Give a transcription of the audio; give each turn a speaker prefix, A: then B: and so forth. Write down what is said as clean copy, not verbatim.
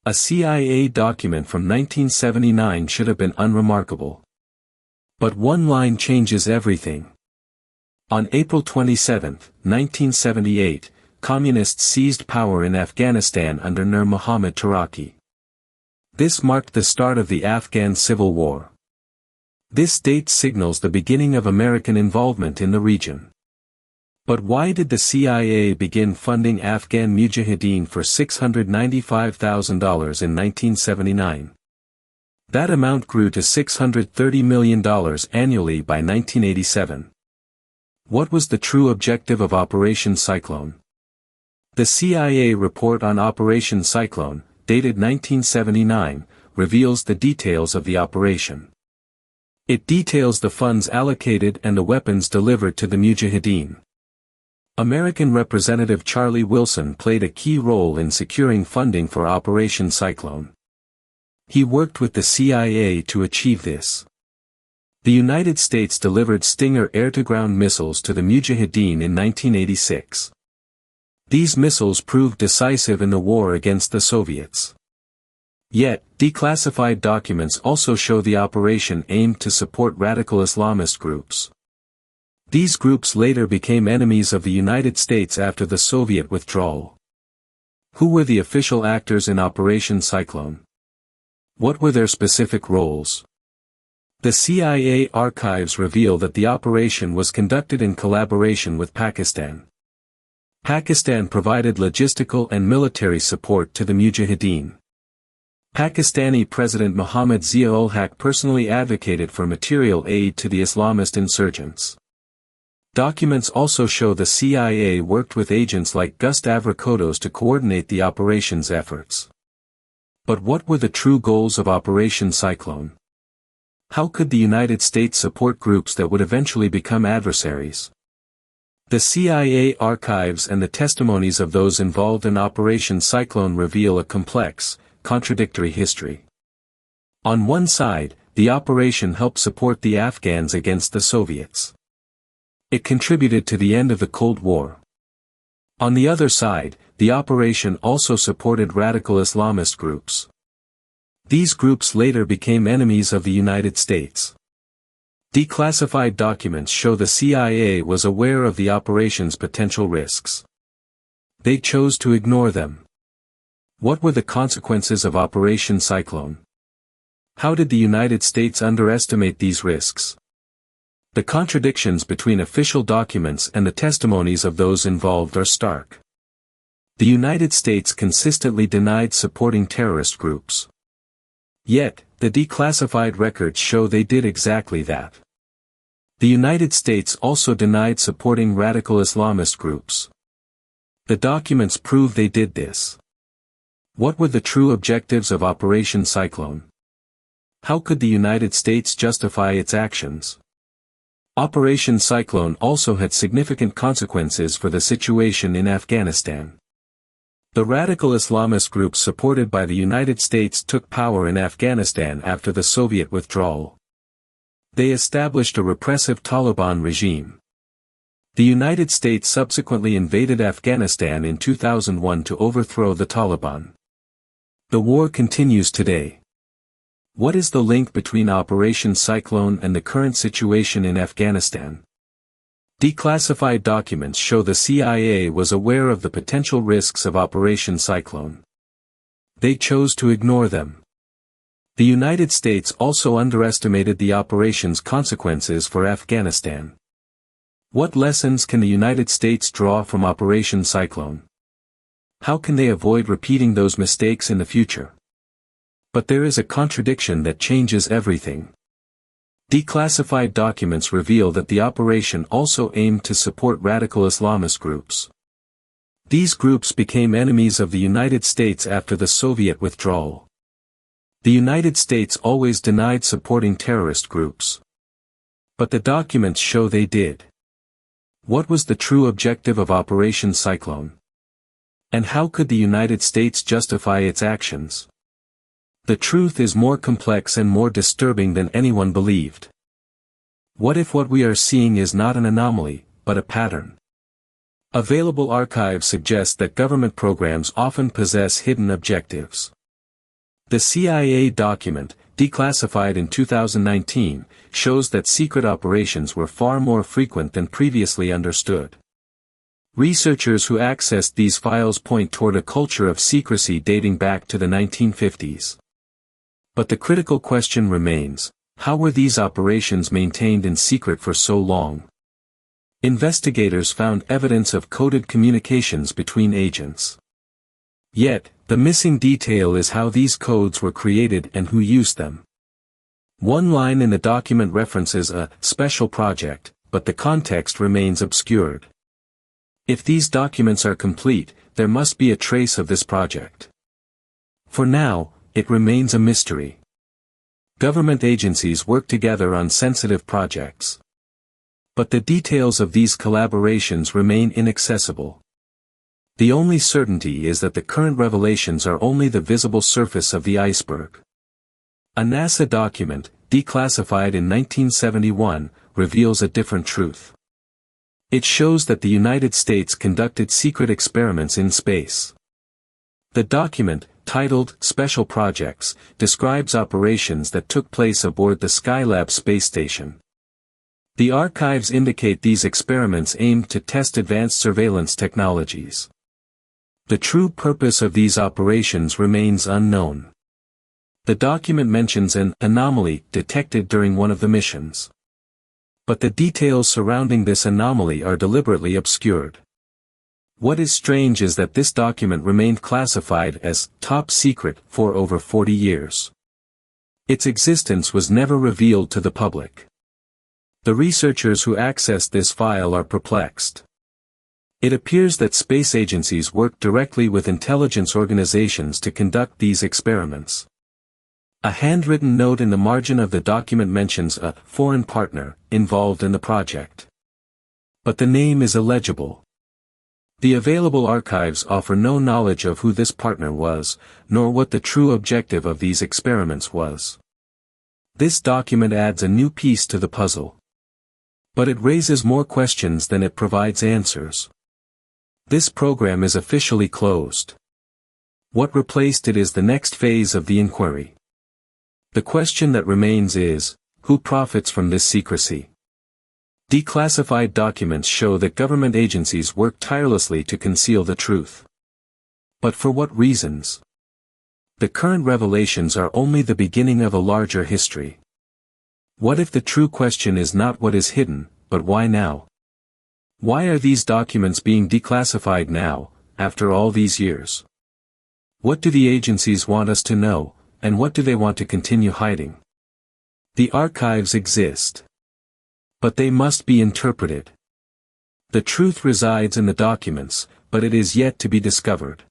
A: A CIA document from 1979 should have been unremarkable. But one line changes everything. On April 27, 1978, Communists seized power in Afghanistan under Nur Muhammad Taraki. This marked the start of the Afghan Civil War. This date signals the beginning of American involvement in the region. But why did the CIA begin funding Afghan mujahideen for $695,000 in 1979? That amount grew to $630 million annually by 1987. What was the true objective of Operation Cyclone? The CIA report on Operation Cyclone, dated 1979, reveals the details of the operation. It details the funds allocated and the weapons delivered to the mujahideen. American Representative Charlie Wilson played a key role in securing funding for Operation Cyclone. He worked with the CIA to achieve this. The United States delivered Stinger air-to-ground missiles to the mujahideen in 1986. These missiles proved decisive in the war against the Soviets. Yet, declassified documents also show the operation aimed to support radical Islamist groups. These groups later became enemies of the United States after the Soviet withdrawal. Who were the official actors in Operation Cyclone? What were their specific roles? The CIA archives reveal that the operation was conducted in collaboration with Pakistan. Pakistan provided logistical and military support to the mujahideen. Pakistani President Mohammad Zia-ul-Haq personally advocated for material aid to the Islamist insurgents. Documents also show the CIA worked with agents like Gus Stavrakoutos to coordinate the operation's efforts. But what were the true goals of Operation Cyclone? How could the United States support groups that would eventually become adversaries? The CIA archives and the testimonies of those involved in Operation Cyclone reveal a complex, contradictory history. On one side, the operation helped support the Afghans against the Soviets. It contributed to the end of the Cold War. On the other side, the operation also supported radical Islamist groups. These groups later became enemies of the United States. Declassified documents show the CIA was aware of the operation's potential risks. They chose to ignore them. What were the consequences of Operation Cyclone? How did the United States underestimate these risks? The contradictions between official documents and the testimonies of those involved are stark. The United States consistently denied supporting terrorist groups. Yet, the declassified records show they did exactly that. The United States also denied supporting radical Islamist groups. The documents prove they did this. What were the true objectives of Operation Cyclone? How could the United States justify its actions? Operation Cyclone also had significant consequences for the situation in Afghanistan. The radical Islamist groups supported by the United States took power in Afghanistan after the Soviet withdrawal. They established a repressive Taliban regime. The United States subsequently invaded Afghanistan in 2001 to overthrow the Taliban. The war continues today. What is the link between Operation Cyclone and the current situation in Afghanistan? Declassified documents show the CIA was aware of the potential risks of Operation Cyclone. They chose to ignore them. The United States also underestimated the operation's consequences for Afghanistan. What lessons can the United States draw from Operation Cyclone? How can they avoid repeating those mistakes in the future? But there is a contradiction that changes everything. Declassified documents reveal that the operation also aimed to support radical Islamist groups. These groups became enemies of the United States after the Soviet withdrawal. The United States always denied supporting terrorist groups. But the documents show they did. What was the true objective of Operation Cyclone? And how could the United States justify its actions? The truth is more complex and more disturbing than anyone believed. What if what we are seeing is not an anomaly, but a pattern? Available archives suggest that government programs often possess hidden objectives. The CIA document, declassified in 2019, shows that secret operations were far more frequent than previously understood. Researchers who accessed these files point toward a culture of secrecy dating back to the 1950s. But the critical question remains, how were these operations maintained in secret for so long? Investigators found evidence of coded communications between agents. Yet, the missing detail is how these codes were created and who used them. One line in the document references a special project, but the context remains obscured. If these documents are complete, there must be a trace of this project. For now, it remains a mystery. Government agencies work together on sensitive projects. But the details of these collaborations remain inaccessible. The only certainty is that the current revelations are only the visible surface of the iceberg. A NASA document, declassified in 1971, reveals a different truth. It shows that the United States conducted secret experiments in space. The document, titled Special Projects, describes operations that took place aboard the Skylab space station. The archives indicate these experiments aimed to test advanced surveillance technologies. The true purpose of these operations remains unknown. The document mentions an anomaly detected during one of the missions. But the details surrounding this anomaly are deliberately obscured. What is strange is that this document remained classified as top secret for over 40 years. Its existence was never revealed to the public. The researchers who accessed this file are perplexed. It appears that space agencies work directly with intelligence organizations to conduct these experiments. A handwritten note in the margin of the document mentions a foreign partner involved in the project. But the name is illegible. The available archives offer no knowledge of who this partner was, nor what the true objective of these experiments was. This document adds a new piece to the puzzle. But it raises more questions than it provides answers. This program is officially closed. What replaced it is the next phase of the inquiry. The question that remains is, who profits from this secrecy? Declassified documents show that government agencies work tirelessly to conceal the truth. But for what reasons? The current revelations are only the beginning of a larger history. What if the true question is not what is hidden, but why now? Why are these documents being declassified now, after all these years? What do the agencies want us to know, and what do they want to continue hiding? The archives exist. But they must be interpreted. The truth resides in the documents, but it is yet to be discovered.